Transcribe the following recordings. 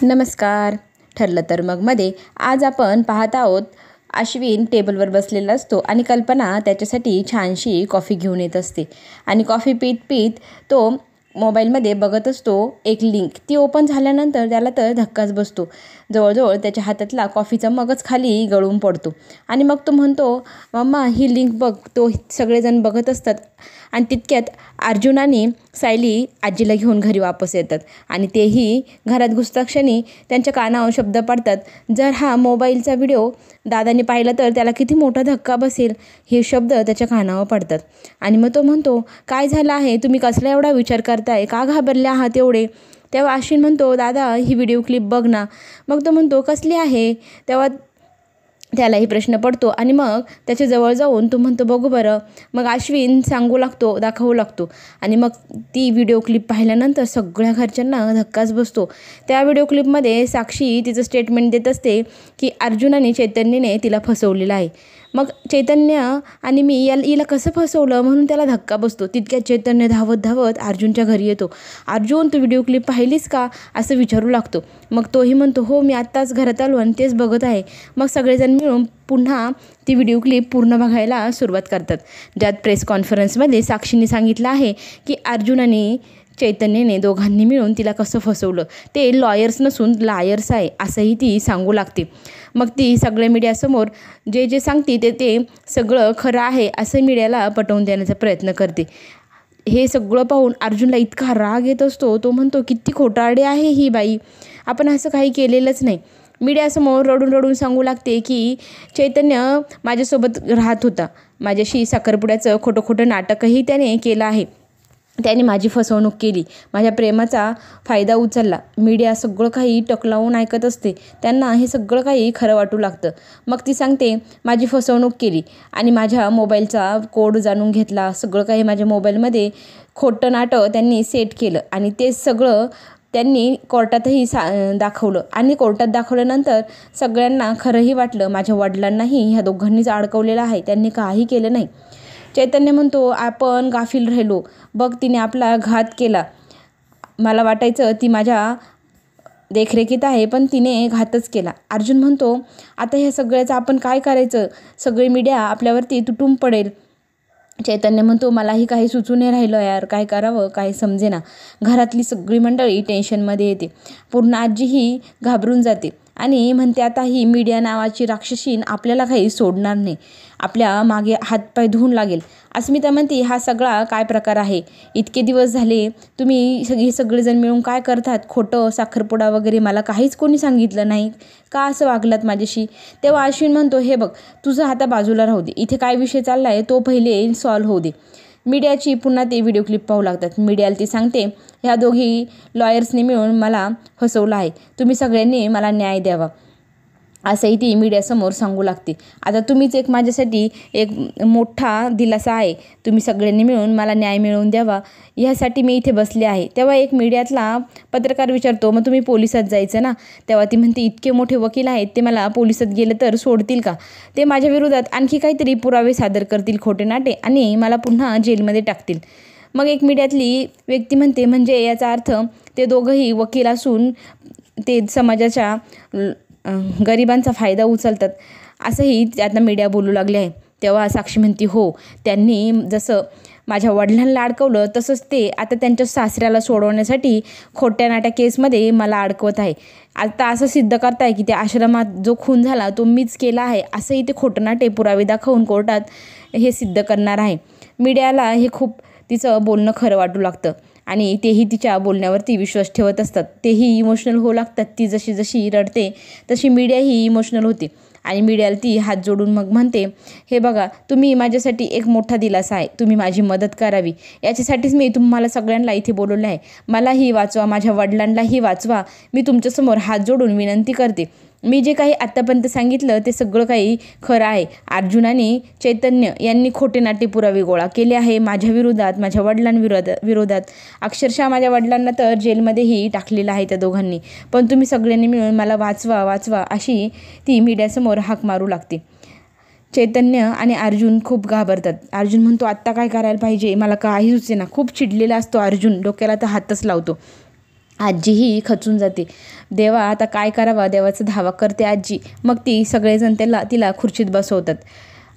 नमस्कार. ठरलं तर मगमध्ये आज आपण पाहत आहोत. अश्विन टेबलवर बसलेला असतो आणि कल्पना त्याच्यासाठी छानशी कॉफी घेऊन येत असते आणि कॉफी पीत पीत तो मोबाईलमध्ये बघत असतो एक लिंक. ती ओपन झाल्यानंतर त्याला तर धक्काच बसतो. जवळजवळ त्याच्या हातातला कॉफीचा मगच खाली गळून पडतो आणि मग तो म्हणतो, मम्मा ही लिंक बघ. तो सगळेजण बघत असतात आणि तितक्यात अर्जुन आणि सायली आजीला घेऊन घरी वापस येतात आणि तेही घरात घुसताक्षणी त्यांच्या कानावर शब्द पडतात, जर हा मोबाईलचा व्हिडिओ दादाने पाहिला तर त्याला किती मोठा धक्का बसेल. हे शब्द त्याच्या कानावर पडतात आणि मग तो म्हणतो, काय झालं आहे, तुम्ही कसला एवढा विचार करताय, का घाबरले आहात एवढे. तेव्हा अश्विन म्हणतो, दादा ही व्हिडिओ क्लिप बघ ना. मग तो म्हणतो, कसली आहे. तेव्हा त्यालाही प्रश्न पडतो आणि मग त्याच्या जवळ जाऊन तो म्हणतो, बघू बरं. मग अश्विन सांगू लागतो, दाखवू लागतो आणि मग ती व्हिडिओ क्लिप पाहिल्यानंतर सगळ्या घरच्यांना धक्काच बसतो. त्या व्हिडिओ क्लिपमध्ये साक्षी तिचं स्टेटमेंट देत असते की अर्जुन आणि चैतन्यने तिला फसवलेलं आहे. मग चैतन्य आणि मी हिला कसं फसवलं म्हणून त्याला धक्का बसतो. तितक्यात चैतन्य धावत धावत अर्जुनच्या घरी येतो. अर्जुन, तू व्हिडिओ क्लिप पाहिलीस का असं विचारू लागतो. मग तोही म्हणतो, हो मी आत्ताच घरात आलो आणि तेच बघत आहे. मग सगळेजण मिळून पुन्हा ती व्हिडिओ क्लिप पूर्ण बघायला सुरुवात करतात, ज्यात प्रेस कॉन्फरन्समध्ये साक्षीने सांगितलं आहे की अर्जुन आणि चैतन्यने दोघांनी मिळून तिला कसं फसवलं. ते लॉयर्स नसून लायर्स आहे असंही ती सांगू लागते. मग ती सगळ्या मीडियासमोर जे जे सांगते ते सगळं खरं आहे असं मीडियाला पटवून देण्याचा प्रयत्न करते. हे सगळं पाहून अर्जुनला इतका राग येत असतो. तो म्हणतो, किती खोटारडी आहे ही बाई, आपण असं काही केलेलंच नाही. मीडियासमोर रडून रडून सांगू लागते की चैतन्य माझ्यासोबत राहत होता, माझ्याशी साखरपुड्याचं खोटं खोटं नाटकही त्याने केलं आहे, त्याने माझी फसवणूक केली, माझ्या प्रेमाचा फायदा उचलला. मीडिया सगळं काही टकलावून ऐकत असते. त्यांना हे सगळं काही खरं वाटू लागतं. मग ती सांगते, माझी फसवणूक केली आणि माझ्या मोबाईलचा कोड जाणून घेतला. सगळं काही माझ्या मोबाईलमध्ये खोटं नाटक त्यांनी सेट केलं आणि ते सगळं त्यांनी कोर्टातही दाखवलं आणि कोर्टात दाखवल्यानंतर सगळ्यांना खरंही वाटलं. माझ्या वडिलांनाही ह्या दोघांनीच अडकवलेलं आहे, त्यांनी काही केलं नाही. चैतन्य म्हणतो, आपण गाफील राहिलो बघ, तिने आपला घात केला. मला वाटायचं ती माझ्या देखरेखीत आहे पण तिने घातच केला. अर्जुन म्हणतो, आता ह्या सगळ्याचं आपण काय करायचं, सगळी मीडिया आपल्यावरती तुटून पडेल. चैतन्य म्हणतो, मलाही काही सुचू नाही राहिलं यार, काय करावं काय समजेना. घरातली सगळी मंडळी टेन्शनमध्ये येते. पूर्ण आजीही घाबरून जाते आणि म्हणते, आता ही मीडिया नावाची राक्षसीन आपल्याला काही सोडणार नाही, आपल्या मागे हातपाय धुवून लागेल. अस्मिता म्हणते, हा सगळा काय प्रकार आहे, इतके दिवस झाले तुम्ही सगळेजण मिळून काय करतात, खोटं साखरपुडा वगैरे, मला काहीच कोणी सांगितलं नाही, का असं वागलात माझ्याशी. तेव्हा अश्विन म्हणतो, हे बघ, तुझं हाता बाजूला राहू दे, इथे काय विषय चालला आहे तो पहिले सॉल्व्ह होऊ दे. मीडियाची पुन्हा ते व्हिडिओ क्लिप पाहू लागतात. मीडियाला ती सांगते, ह्या दोघी लॉयर्सने मिळून मला फसवलं आहे, तुम्ही सगळ्यांनी मला न्याय द्यावा असंही ती मीडियासमोर सांगू लागते. आता तुम्हीच एक माझ्यासाठी एक मोठा दिलासा आहे, तुम्ही सगळ्यांनी मिळून मला न्याय मिळवून द्यावा, ह्यासाठी मी इथे बसले आहे. तेव्हा एक मीडियातला पत्रकार विचारतो, मग तुम्ही पोलिसात जायचं ना. तेव्हा ती म्हणते, इतके मोठे वकील आहेत, ते मला पोलिसात गेले तर सोडतील का, ते माझ्या विरोधात आणखी काहीतरी पुरावे सादर करतील खोटे नाटे आणि मला पुन्हा जेलमध्ये टाकतील. मग एक मीडियातली व्यक्ती म्हणते, म्हणजे याचा अर्थ ते दोघंही वकील असून ते समाजाच्या गरिबांचा फायदा उचलतात असंही आता मीडिया बोलू लागले आहे. तेव्हा साक्षी म्हणते, हो, त्यांनी जसं माझ्या वडिलांना अडकवलं तसंच ते आता त्यांच्या सासऱ्याला सोडवण्यासाठी खोट्या नाट्या केसमध्ये मला अडकवत आहे. आता असं सिद्ध करताय की त्या आश्रमात जो खून झाला तो मीच केला आहे असंही ते खोटं नाटे पुरावे दाखवून कोर्टात हे सिद्ध करणार आहे. मीडियाला हे खूप तिचं बोलणं खरं वाटू लागतं आणि तेही तिच्या बोलण्यावरती विश्वास ठेवत असतात. तेही इमोशनल होऊ लागतात. ती जशी जशी रडते तशी मीडियाही इमोशनल होते आणि मीडियाला ती हात जोडून मग म्हणते, हे बघा, तुम्ही माझ्यासाठी एक मोठा दिलासा आहे, तुम्ही माझी मदत करावी, याच्यासाठीच मी तुम्हाला सगळ्यांना इथे बोलवलं आहे. मलाही वाचवा, माझ्या वडिलांनाही वाचवा, मी तुमच्यासमोर हात जोडून विनंती करते. मी जे काही आत्तापर्यंत सांगितलं ते सगळं काही खरं आहे. अर्जुन आणि चैतन्य यांनी खोटे नाटे पुरावे गोळा केले आहे माझ्या विरोधात, माझ्या वडिलांविरोधात. अक्षरशः माझ्या वडिलांना तर जेलमध्येही टाकलेलं आहे त्या दोघांनी. पण तुम्ही सगळ्यांनी मिळून मला वाचवा वाचवा अशी ती मीडियासमोर हाक मारू लागते. चैतन्य आणि अर्जुन खूप घाबरतात. अर्जुन म्हणतो, आत्ता काय करायला पाहिजे मला काही सुचेना. खूप चिडलेला असतो अर्जुन, डोक्याला तर हातच लावतो. आजीही खचून जाते. देवा आता काय करावा, देवाचा धावा करते आजी. मग ती सगळेजण तिला खुर्चीत बसवतात.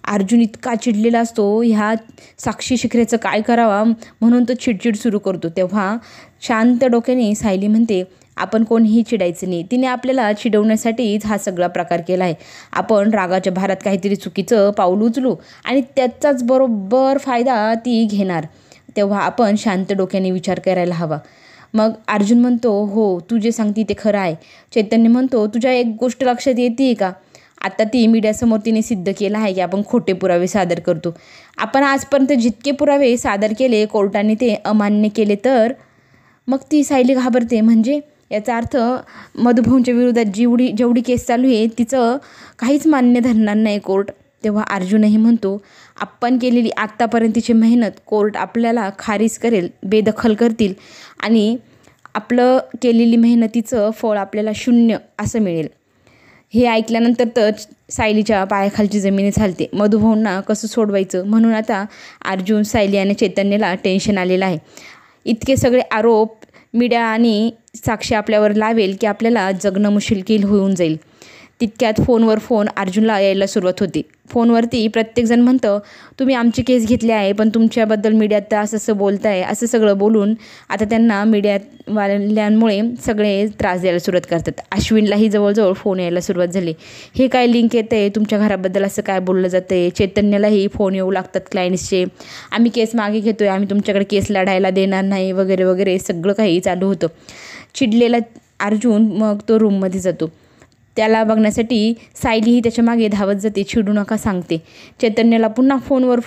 अर्जुन इतका चिडलेला असतो ह्या साक्षी शिखरेचं काय करावा म्हणून तो चिडचिड सुरू करतो. तेव्हा शांत डोक्याने सायली म्हणते, आपण कोणीही चिडायचं नाही. तिने आपल्याला चिडवण्यासाठीच हा सगळा प्रकार केला आहे. आपण रागाच्या भारात काहीतरी चुकीचं पाऊल उचलू आणि त्याचाच बरोबर फायदा ती घेणार. तेव्हा आपण शांत डोक्याने विचार करायला हवा. मग अर्जुन म्हणतो, हो तू जे सांगते ते खरं आहे. चैतन्य म्हणतो, तुझ्या एक गोष्ट लक्षात येते का? आता ती मीडियासमोर तिने सिद्ध केलं आहे की आपण खोटे पुरावे सादर करतो. आपण आजपर्यंत जितके पुरावे सादर केले कोर्टाने ते अमान्य केले तर? मग ती सायली घाबरते. म्हणजे याचा अर्थ मधुभाऊंच्या विरोधात जेवढी केस चालू आहे तिचं काहीच मान्य धरणार नाही कोर्ट. तेव्हा अर्जुनही म्हणतो, आपण केलेली आत्तापर्यंतची मेहनत कोर्ट आपल्याला खारीज करेल, बेदखल करतील आणि आपलं केलेली मेहनतीचं फळ आपल्याला 0 असं मिळेल. हे ऐकल्यानंतर तर सायलीच्या पायाखालची जमीनच हलते. मधुभाऊंना कसं सोडवायचं म्हणून आता अर्जुन, सायली आणि चैतन्यला टेन्शन आलेलं आहे. इतके सगळे आरोप मीडिया आणि साक्षी आपल्यावर लावेल की आपल्याला जगणं मुश्किल होऊन जाईल. तितक्यात फोन अर्जुनला यायला सुरुवात होती. फोनवरती प्रत्येकजण म्हणतं, तुम्ही आमची केस घेतली आहे पण तुमच्याबद्दल मीडियात असं बोलताय, असं सगळं बोलून आता त्यांना मीडियावाल्यांमुळे सगळे त्रास द्यायला सुरुवात करतात. अश्विनलाही जवळजवळ फोन यायला सुरुवात झाली. हे काय लिंक येतं आहे, तुमच्या घराबद्दल असं काय बोललं जातं आहे. चैतन्यालाही फोन येऊ लागतात क्लायंट्सचे, आम्ही केस मागे घेतो आहे, आम्ही तुमच्याकडे केस लढायला देणार नाही वगैरे वगैरे सगळं काही चालू होतं. चिडलेला अर्जुन मग तो रूममध्ये जातो. त्याला बघण्यासाठी सायलीही त्याच्या मागे धावत जाते. चिडू नका सांगते. चैतन्याला पुन्हा फोनवर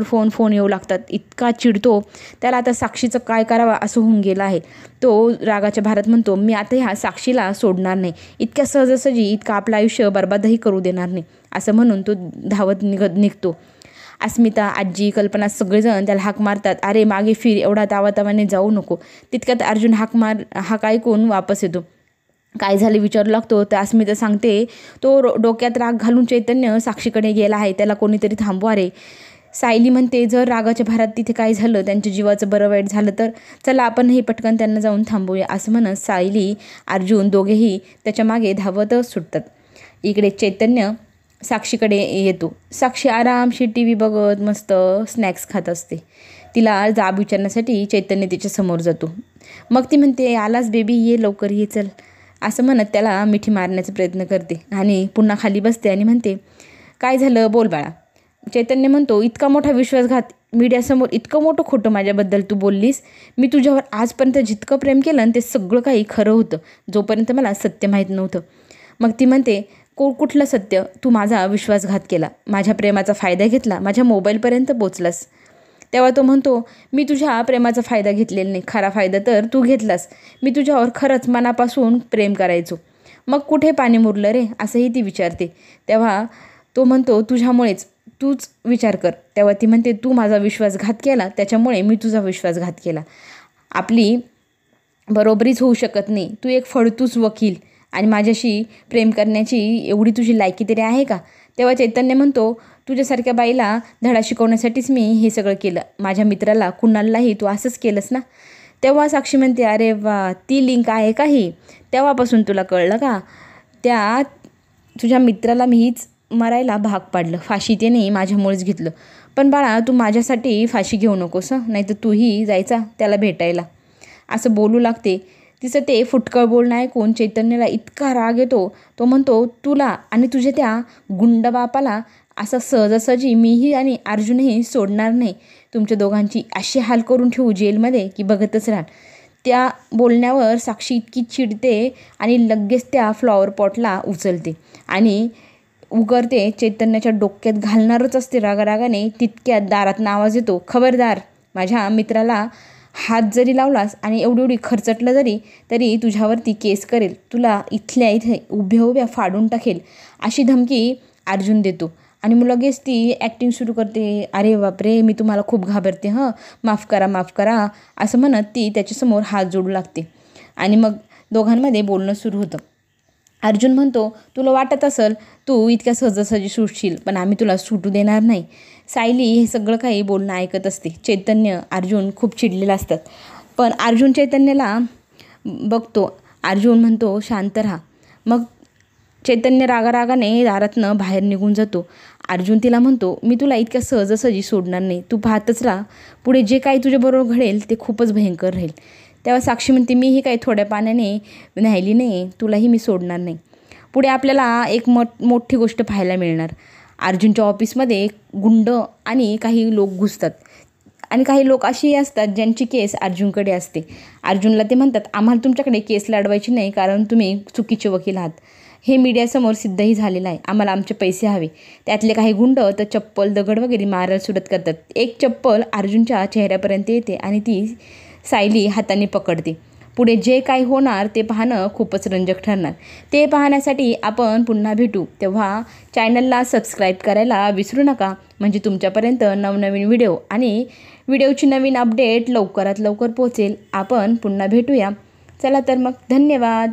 फोन येऊ लागतात. इतका चिडतो त्याला आता साक्षीचं काय करावं असं होऊन गेलं आहे. तो रागाच्या भारत म्हणतो, मी आता ह्या साक्षीला सोडणार नाही, इतक्या सहजासहजी इतकं आपलं आयुष्य बर्बादही करू देणार नाही असं म्हणून तो धावत निघतो. अस्मिता, आजी, कल्पना सगळेजण त्याला हाक मारतात, अरे मागे फिर, एवढा तावातावाने जाऊ नको. तितक्यात अर्जुन हाक ऐकून वापस येतो. काय झालं विचारू लागतो. तर अस्मिता सांगते, तो डोक्यात राग घालून चैतन्य साक्षीकडे गेला आहे, त्याला कोणीतरी थांबवा रे. सायली म्हणते, जर रागाच्या भारात तिथे काय झालं, त्यांच्या जीवाचं बरं वाईट झालं तर चला आपणही पटकन त्यांना जाऊन थांबूया. असं म्हणत सायली, अर्जुन दोघेही त्याच्या मागे धावतच सुटतात. इकडे चैतन्य साक्षीकडे येतो. साक्षी आरामशी TV बघत मस्त स्नॅक्स खात असते. तिला जाब विचारण्यासाठी चैतन्य तिच्या समोर जातो. मग ती म्हणते, आलास बेबी, ये लवकर, ये चल असं म्हणत त्याला मिठी मारण्याचा प्रयत्न करते आणि पुन्हा खाली बसते आणि म्हणते, काय झालं बोल बाळा. चैतन्य म्हणतो, इतका मोठा विश्वासघात, मीडियासमोर इतकं मोठं खोटं माझ्याबद्दल तू बोललीस. मी तुझ्यावर आजपर्यंत जितकं प्रेम केलं आणि ते सगळं काही खरं होतं, जोपर्यंत मला सत्य माहीत नव्हतं. मग ती म्हणते, कुठलं सत्य? तू माझा विश्वासघात केला, माझ्या प्रेमाचा फायदा घेतला, माझ्या मोबाईलपर्यंत पोचलास. तेव्हा तो म्हणतो, मी तुझ्या प्रेमाचा फायदा घेतलेला नाही, खरा फायदा तर तू घेतलास. मी तुझ्यावर खरंच मनापासून प्रेम करायचो. मग कुठे पाणी मुरलं रे, असंही ती विचारते. तेव्हा तो म्हणतो, तुझ्यामुळेच, तूच विचार कर. तेव्हा ती म्हणते, तू माझा विश्वासघात केला, त्याच्यामुळे मी तुझा विश्वासघात केला. आपली बरोबरीच होऊ शकत नाही. तू एक फडतूस वकील आणि माझ्याशी प्रेम करण्याची एवढी तुझी लायकी तरी आहे का? तेव्हा चैतन्य म्हणतो, तुझ्यासारख्या बाईला धडा शिकवण्यासाठीच मी हे सगळं केलं. माझ्या मित्राला कुणालाही तू असंच केलंस ना. तेव्हा साक्षी म्हणते, अरे वा, ती लिंक आहे का ही? तेव्हापासून तुला कळलं का? त्या तुझ्या मित्राला मीच मरायला भाग पाडलं, फाशी त्याने माझ्यामुळेच घेतलं. पण बाळा, तू माझ्यासाठी फाशी घेऊ नकोस हं, नाही तर तूही जायचा त्याला भेटायला असं बोलू लागते. तिचं ते फुटकळ बोलणं ऐकून चैतन्याला इतका राग येतो. तो म्हणतो, तुला आणि तुझ्या त्या गुंडबापाला असं सहजासहजी मीही आणि अर्जुनही सोडणार नाही. तुमच्या दोघांची अशी हाल करून ठेवू जेलमध्ये की बघतच राहाल. त्या बोलण्यावर साक्षी इतकी चिडते आणि लगेच त्या फ्लॉवर पॉटला उचलते आणि उगरते चैतन्याच्या डोक्यात घालणारच असते रागारागाने. तितक्यात दारात आवाज येतो, खबरदार, माझ्या मित्राला हात जरी लावलास आणि एवढी खर्चटलं तरी तुझ्यावरती केस करेल, तुला इथल्या इथे उभ्या फाडून टाकेल, अशी धमकी अर्जुन देतो. आणि मग लगेच ती ॲक्टिंग सुरू करते, अरे बापरे, मी तुम्हाला खूप घाबरते हं, माफ करा असं म्हणत ती त्याच्यासमोर हात जोडू लागते. आणि मग दोघांमध्ये बोलणं सुरू होतं. अर्जुन म्हणतो, तुला वाटत असेल तू इतक्या सहजासहजी सुटशील, पण आम्ही तुला सुटू देणार नाही. सायली हे सगळं काही बोलणं ऐकत असते. चैतन्य, अर्जुन खूप चिडलेला असतात. पण अर्जुन चैतन्याला बघतो. अर्जुन म्हणतो शांत राहा. मग चैतन्य रागारागाने दारातनं बाहेर निघून जातो. अर्जुन तिला म्हणतो मी तुला इतक्या सहजासहजी सोडणार नाही, तू पाहतच राहा, पुढे जे काही तुझ्याबरोबर घडेल ते खूपच भयंकर राहील. तेव्हा साक्षी म्हणते मीही काही थोड्या पाण्याने न्यायली नाही, तुलाही मी सोडणार नाही. पुढे आपल्याला एक मोठी गोष्ट पाहायला मिळणार. अर्जुनच्या ऑफिसमध्ये गुंड आणि काही लोक घुसतात आणि काही लोक असेही असतात ज्यांची केस अर्जुनकडे असते. अर्जुनला ते म्हणतात आम्हाला तुमच्याकडे केस लढवायची नाही, कारण तुम्ही चुकीचे वकील आहात. हे मीडियासमोर सिद्धही झालेलं आहे. आम्हाला आमचे पैसे हवे. त्यातले काही गुंड तर चप्पल दगड वगैरे मारायला सुरुवात करतात. एक चप्पल अर्जुनच्या चेहऱ्यापर्यंत येते आणि ती सायली हाताने पकडते. पुढे जे काही होणार ते पाहणं खूपच रंजक ठरणार. ते पाहण्यासाठी आपण पुन्हा भेटू. तेव्हा चॅनलला सबस्क्राईब करायला विसरू नका, म्हणजे तुमच्यापर्यंत नवनवीन व्हिडिओ आणि व्हिडिओची नवीन अपडेट लवकरात लवकर पोहोचेल. आपण पुन्हा भेटूया. चला तर मग, धन्यवाद.